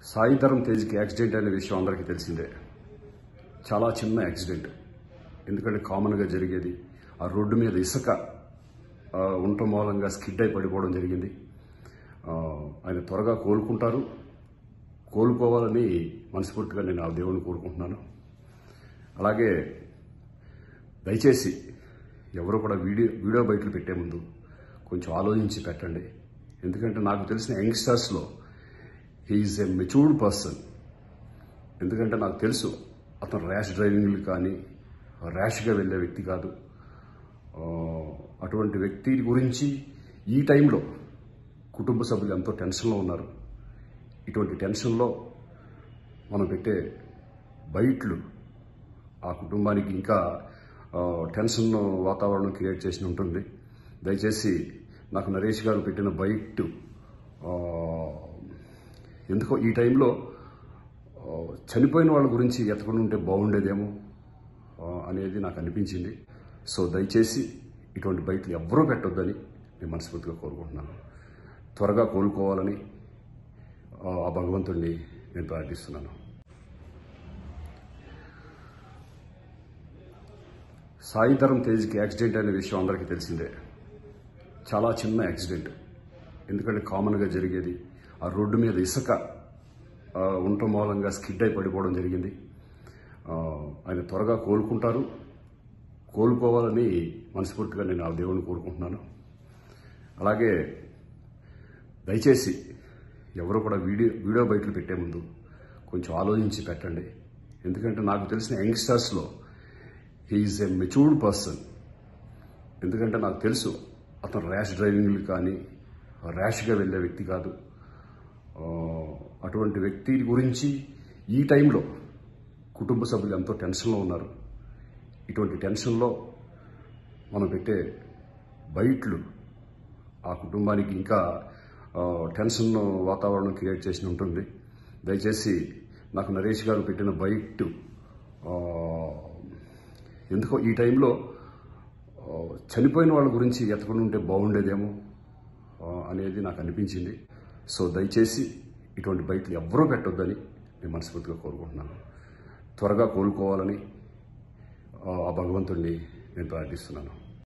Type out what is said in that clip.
Sai Dharam తేజ్కి accident అనే విషయం అందరికీ తెలిసిందే. చాలా చిన్న యాక్సిడెంట్. ఎందుకంటే కామన్గా జరిగేది. ఆ రోడ్డు మీద ఇసుక ఉండటం మూలంగా స్కిడ్ అయి పడిపోవడం జరిగింది. ఆయన త్వరగా కోలుకుంటారు. కోలుకోవాలని మనస్ఫూర్తిగా నేను ఆ దేవుని కోరుకుంటున్నాను. అలాగే దయచేసి ఎవరు కూడా వీడియో బయటలు పెట్టే ముందు కొంచెం ఆలోచించి పెట్టండి. ఎందుకంటే నాకు తెలిసిన యంగ్స్టర్స్లో హీఈస్ ఎ మెచ్యూర్డ్ పర్సన్. ఎందుకంటే నాకు తెలుసు అతను ర్యాష్ డ్రైవింగ్లు కానీ ర్యాష్గా వెళ్ళే వ్యక్తి కాదు. అటువంటి వ్యక్తి గురించి ఈ టైంలో కుటుంబ సభ్యులు ఎంతో టెన్షన్లో ఉన్నారు. ఇటువంటి టెన్షన్లో మనం పెట్టే బయట్లు ఆ కుటుంబానికి ఇంకా టెన్షన్ వాతావరణం క్రియేట్ చేసి ఉంటుంది. దయచేసి నాకు నరేష్ గారు పెట్టిన బైట్ ఎందుకో ఈ టైంలో చనిపోయిన వాళ్ళ గురించి ఎతకుండా ఉంటే బాగుండేదేమో అనేది నాకు అనిపించింది. సో దయచేసి ఇటువంటి బయటలు ఎవ్వరూ పెట్టొద్దని నేను మనస్ఫూర్తిగా కోరుకుంటున్నాను. త్వరగా కోలుకోవాలని ఆ భగవంతుడిని నేను ప్రార్థిస్తున్నాను. సాయిధరం తేజ్కి యాక్సిడెంట్ అనే విషయం అందరికీ తెలిసిందే. చాలా చిన్న యాక్సిడెంట్. ఎందుకంటే కామన్గా జరిగేది. ఆ రోడ్డు మీద ఇసుక ఉండటం మూలంగా స్కిడ్ అయి పడిపోవడం జరిగింది. ఆయన త్వరగా కోలుకుంటారు. కోలుకోవాలని మనస్ఫూర్తిగా నేను ఆ దేవుని కోరుకుంటున్నాను. అలాగే దయచేసి ఎవరు కూడా వీడియో బయటలు పెట్టే ముందు కొంచెం ఆలోచించి పెట్టండి. ఎందుకంటే నాకు తెలిసిన యంగ్స్టర్స్లో హీఈస్ ఎ మెచ్యూర్డ్ పర్సన్. ఎందుకంటే నాకు తెలుసు అతను ర్యాష్ డ్రైవింగ్లు కానీ ర్యాష్గా వెళ్ళే వ్యక్తి కాదు. అటువంటి వ్యక్తి గురించి ఈ టైంలో కుటుంబ సభ్యులు ఎంతో టెన్షన్లో ఉన్నారు. ఇటువంటి టెన్షన్లో మనం పెట్టే బయట్లు ఆ కుటుంబానికి ఇంకా టెన్షన్ వాతావరణం క్రియేట్ చేసి ఉంటుంది. దయచేసి నాకు నరేష్ గారు పెట్టిన బైట్ ఎందుకో ఈ టైంలో చనిపోయిన వాళ్ళ గురించి ఎతకుండా ఉంటే బాగుండేదేమో అనేది నాకు అనిపించింది. సో దయచేసి ఇటువంటి బయటలు ఎవ్వరూ పెట్టొద్దని నేను మనస్ఫూర్తిగా కోరుకుంటున్నాను. త్వరగా కోలుకోవాలని ఆ భగవంతుడిని నేను ప్రార్థిస్తున్నాను.